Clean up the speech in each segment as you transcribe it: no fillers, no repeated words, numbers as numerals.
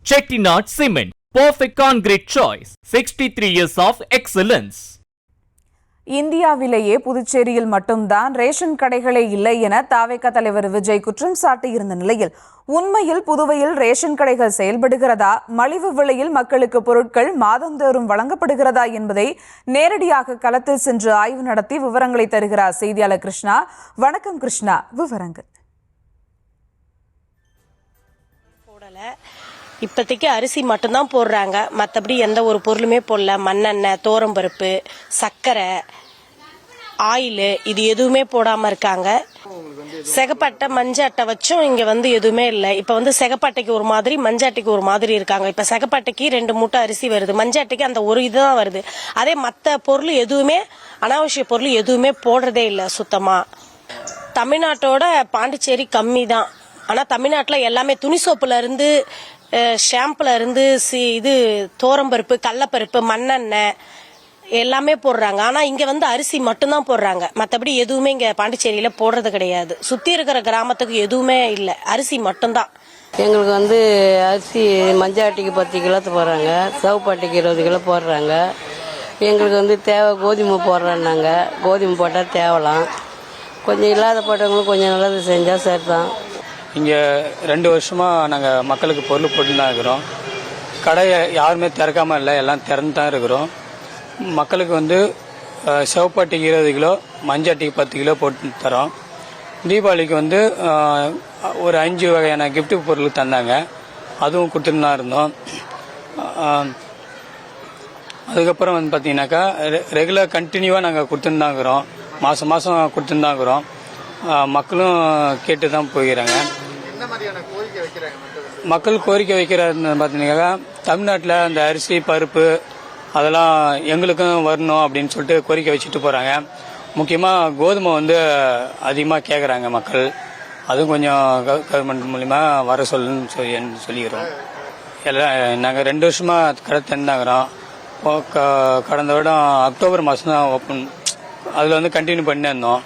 Chettinad Cement, perfect concrete choice. 63 years of excellence. இந்தியாவிலேயே புதுச்சேரியில் மட்டும்தான் ரேஷன் கடைகளே இல்லை என தாவேகா தலைவர் விஜய் குற்றம் சாட்டியிருந்த நிலையில் உண்மையில் புதுவையில் ரேஷன் கடைகள் செயல்படுகிறதா, மலிவு விலையில் மக்களுக்கு பொருட்கள் மாதந்தோறும் வழங்கப்படுகிறதா என்பதை நேரடியாக களத்தில் சென்று ஆய்வு நடத்தி விவரங்களை தருகிறார் செய்தியாளர் கிருஷ்ணா. வணக்கம் கிருஷ்ணா, விவரங்கள். இப்போதைக்கு அரிசி மட்டும்தான் போடுறாங்க, மற்றபடி எந்த ஒரு பொருளுமே போடல. மண்ணெண்ணெய், தோரம்பருப்பு, சர்க்கரை, ஆயில் இது எதுவுமே போடாம இருக்காங்க. சிகப்பட்டை மஞ்சள் அட்டை வச்சும் இங்க எதுவுமே இல்லை. இப்ப சிகப்பட்டைக்கு ஒரு மாதிரி, மஞ்சள் அட்டைக்கு ஒரு மாதிரி இருக்காங்க. இப்ப சிகப்பட்டைக்கு 2 மூட்டை அரிசி வருது, மஞ்சள் அட்டைக்கு அந்த ஒரு இதுதான் வருது. அதே மற்ற பொருள் எதுவுமே, அனாவசிய பொருள் எதுவுமே போடுறதே இல்லை சுத்தமா. தமிழ்நாட்டோட பாண்டிச்சேரி கம்மி தான். ஆனா தமிழ்நாட்டுல எல்லாமே துணி சோப்புல இருந்து, ஷாம்புல இருந்து, இது தோரம்பருப்பு, கடலப்பருப்பு, மண்ணெண்ணெய் எல்லாமே போடுறாங்க. ஆனா இங்க அரிசி மட்டும்தான் போடுறாங்க, மற்றபடி எதுவுமே இங்க பாண்டிச்சேரியில போடுறது கிடையாது. சுத்தி இருக்கிற கிராமத்துக்கு எதுவுமே இல்லை, அரிசி மட்டும்தான். எங்களுக்கு அரிசி மஞ்சள் அட்டைக்கு 10 கிலோ போடுறாங்க, சிவப்பு அட்டைக்கு 20 கிலோ போடுறாங்க. எங்களுக்கு தேவை கோதுமை போடுறாங்க. கோதுமை போட்டால் தேவலாம். கொஞ்சம் இல்லாத போட்டவங்களும் கொஞ்சம் நல்லது செஞ்சால் சரிதான். இங்கே 2 வருஷமாக நாங்கள் மக்களுக்கு பொருள் போட்டு தான் இருக்கிறோம். கடையை யாருமே திறக்காமல் இல்லை, எல்லாம் திறந்து தான் இருக்கிறோம். மக்களுக்கு சிவப்பாட்டிக்கு 20 கிலோ, மஞ்சள் அட்டைக்கு 10 கிலோ போட்டு தரோம். தீபாவளிக்கு ஒரு 5 வகையான கிஃப்ட் பொருள் தந்தாங்க, அதுவும் கொடுத்துட்டு தான் இருந்தோம். அதுக்கப்புறம் பார்த்தீங்கன்னாக்கா ரெகுலர் கண்டினியூவாக நாங்கள் கொடுத்துட்டு தான் இருக்கிறோம். மாதம் மாதம் கொடுத்துட்டு தான் இருக்கிறோம். மக்களும் கேட்டு தான் போகிறாங்க. மக்கள் கோரிக்கை வைக்கிறது பார்த்தீங்கன்னா, தமிழ்நாட்டில் அந்த அரிசி பருப்பு அதெல்லாம் எங்களுக்கும் வரணும் அப்படின்னு சொல்லிட்டு கோரிக்கை வச்சுட்டு போகிறாங்க. முக்கியமாக கோதுமை அதிகமாக கேட்குறாங்க மக்கள். அதுவும் கொஞ்சம் கவர்மெண்ட் மூலிமா வர சொல்லுன்னு சொல்லிக்கிறோம். எல்லாம் நாங்கள் 2 வருஷமாக கடை திறந்தாங்கிறோம். கடந்த வருடம் அக்டோபர் மாதம் தான் ஓப்பன், அதில் கண்டினியூ பண்ணி இருந்தோம்.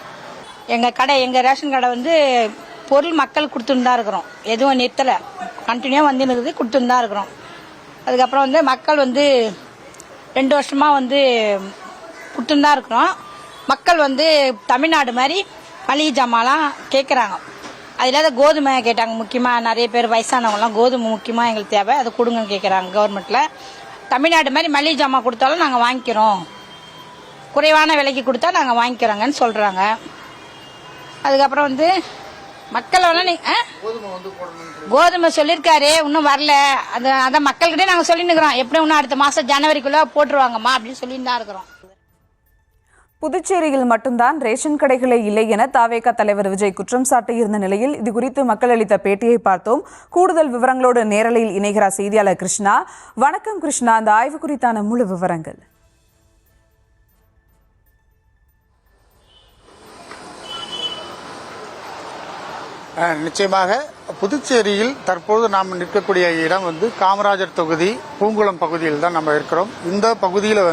எங்கள் ரேஷன் கடை பொருள் மக்கள் கொடுத்துன்னு தான் இருக்கிறோம். எதுவும் நிறுத்தலை, கண்டினியூவாக இருக்குது, கொடுத்துன்னு தான் இருக்கிறோம். அதுக்கப்புறம் மக்கள் 2 வருஷமாக கொடுத்துன்னு தான் இருக்கிறோம். மக்கள் தமிழ்நாடு மாதிரி மளிகை ஜாமான்லாம் கேட்குறாங்க. அது இல்லாத கோதுமை கேட்டாங்க. முக்கியமாக நிறைய பேர் வயசானவங்கலாம் கோதுமை முக்கியமாக எங்களுக்கு தேவை, அதை கொடுங்கன்னு கேட்குறாங்க. கவர்மெண்ட்டில் தமிழ்நாடு மாதிரி மளிகை ஜாமான் கொடுத்தாலும் நாங்கள் வாங்கிக்கிறோம், குறைவான விலைக்கு கொடுத்தா நாங்கள் வாங்கிக்கிறோங்கன்னு சொல்கிறாங்க. அதுக்கப்புறம் மக்கள் கோதுமை சொல்லியிருக்காரு, இன்னும் வரல. அதான் மக்கள்கிட்டே நாங்கள் சொல்லிட்டு இருக்கிறோம், எப்படி இன்னும் அடுத்த மாதம் ஜனவரிக்குள்ள போட்டுருவாங்கம்மா அப்படின்னு சொல்லிட்டு தான் இருக்கிறோம். புதுச்சேரியில் மட்டும்தான் ரேஷன் கடைகளே இல்லை என தாவேகா தலைவர் விஜய் குற்றம் சாட்டியிருந்த நிலையில் இது குறித்து மக்கள் அளித்த பேட்டியை பார்த்தோம். கூடுதல் விவரங்களோடு நேரலையில் இணைகிறார் செய்தியாளர் கிருஷ்ணா. வணக்கம் கிருஷ்ணா, அந்த ஆய்வு குறித்தான முழு விவரங்கள். நிச்சயமாக புதுச்சேரியில் தற்போது நாம் நிற்கக்கூடிய இடம் காமராஜர் தொகுதி பூங்குளம் பகுதியில் தான் நம்ம இருக்கிறோம். இந்த பகுதியில்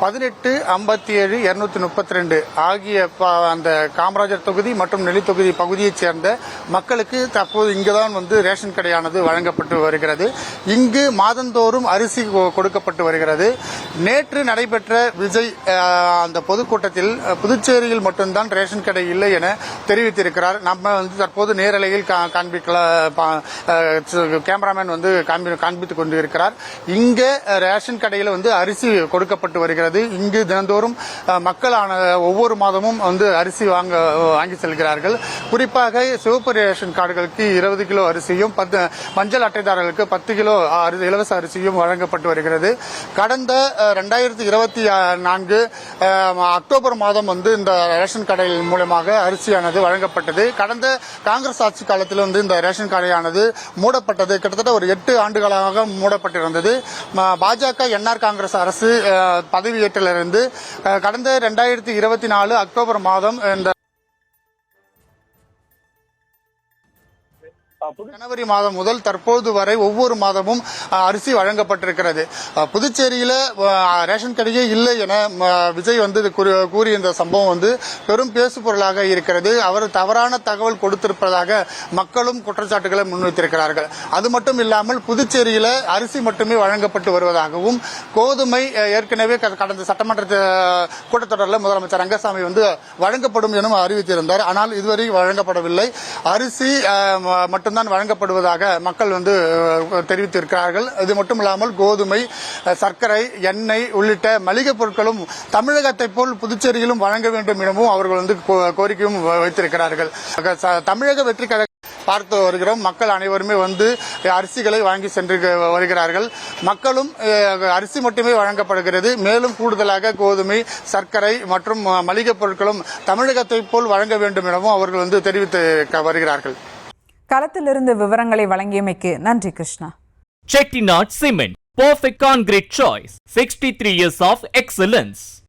18, 57, 232 ஆகிய அந்த காமராஜர் தொகுதி மற்றும் நெல்லி தொகுதி பகுதியைச் சேர்ந்த மக்களுக்கு தற்போது இங்குதான் ரேஷன் கடையானது வழங்கப்பட்டு வருகிறது. இங்கு மாதந்தோறும் அரிசி கொடுக்கப்பட்டு வருகிறது. நேற்று நடைபெற்ற விஜய் அந்த பொதுக்கூட்டத்தில் புதுச்சேரியில் மட்டும்தான் ரேஷன் கடை இல்லை என தெரிவித்திருக்கிறார். நம்ம தற்போது நேரலையில் கேமராமேன் காண்பித்துக் கொண்டிருக்கிறார். இங்கே ரேஷன் கடையில் அரிசி கொடுக்கப்பட்டு வருகிறது. இங்கு தினந்தோறும் மக்களான ஒவ்வொரு மாதமும் அரிசி வாங்கி செல்கிறார்கள். குறிப்பாக சிவப்பு ரேஷன் கார்டுகளுக்கு 20 கிலோ அரிசியும், மஞ்சள் அட்டைதாரர்களுக்கு 10 கிலோ இலவச அரிசியும் வழங்கப்பட்டு வருகிறது. கடந்த 2024 அக்டோபர் மாதம் இந்த ரேஷன் கடைகள் மூலமாக அரிசியானது வழங்கப்பட்டது. கடந்த காங்கிரஸ் ஆட்சி காலத்தில் இந்த ரேஷன் கடையானது மூடப்பட்டது. கிட்டத்தட்ட ஒரு 8 ஆண்டுகளாக மூடப்பட்டிருந்தது. பாஜக என்ஆர் காங்கிரஸ் அரசு பதவியேற்றிலிருந்து கடந்த 2024 அக்டோபர் மாதம் இந்த ஜனவரி மாதம் முதல் தற்போது வரை ஒவ்வொரு மாதமும் அரிசி வழங்கப்பட்டிருக்கிறது. புதுச்சேரியில ரேஷன் கடையே இல்லை என விஜய் வந்து கூறிய இந்த சம்பவம் வந்து பெரும் பேசு பொருளாக இருக்கிறது. அவர் தவறான தகவல் கொடுத்திருப்பதாக மக்களும் குற்றச்சாட்டுகளை முன்வைத்திருக்கிறார்கள். அது மட்டும் இல்லாமல் புதுச்சேரியில அரிசி மட்டுமே வழங்கப்பட்டு வருவதாகவும், கோதுமை ஏற்கனவே கடந்த சட்டமன்ற கூட்டத்தொடரில் முதலமைச்சர் ரங்கசாமி வந்து வழங்கப்படும் என அறிவித்திருந்தார். ஆனால் இதுவரை வழங்கப்படவில்லை. அரிசி மட்டும்தான் வழங்கப்படுவதாக மக்கள் வந்து தெரிவித்திருக்கிறார்கள். இது மட்டுமில்லாமல் கோதுமை, சர்க்கரை, எண்ணெய் உள்ளிட்ட மளிகை பொருட்களும் தமிழகத்தை போல் புதுச்சேரியிலும் வழங்க வேண்டும் எனவும் அவர்கள் வந்து கோரிக்கையும் வைத்திருக்கிறார்கள். தமிழக வெற்றி கழகம் பார்த்து வருகிறோம். மக்கள் அனைவருமே வந்து அரிசிகளை வாங்கி சென்று வருகிறார்கள். மக்களும் அரிசி மட்டுமே வழங்கப்படுகிறது. மேலும் கூடுதலாக கோதுமை, சர்க்கரை மற்றும் மளிகை பொருட்களும் தமிழகத்தை போல் வழங்க வேண்டும் எனவும் அவர்கள் வந்து தெரிவித்து வருகிறார்கள். களத்திலிருந்து விவரங்களை வழங்கியமைக்கு நன்றி Krishna. Chettinad Cement, perfect concrete choice. 63 years of excellence.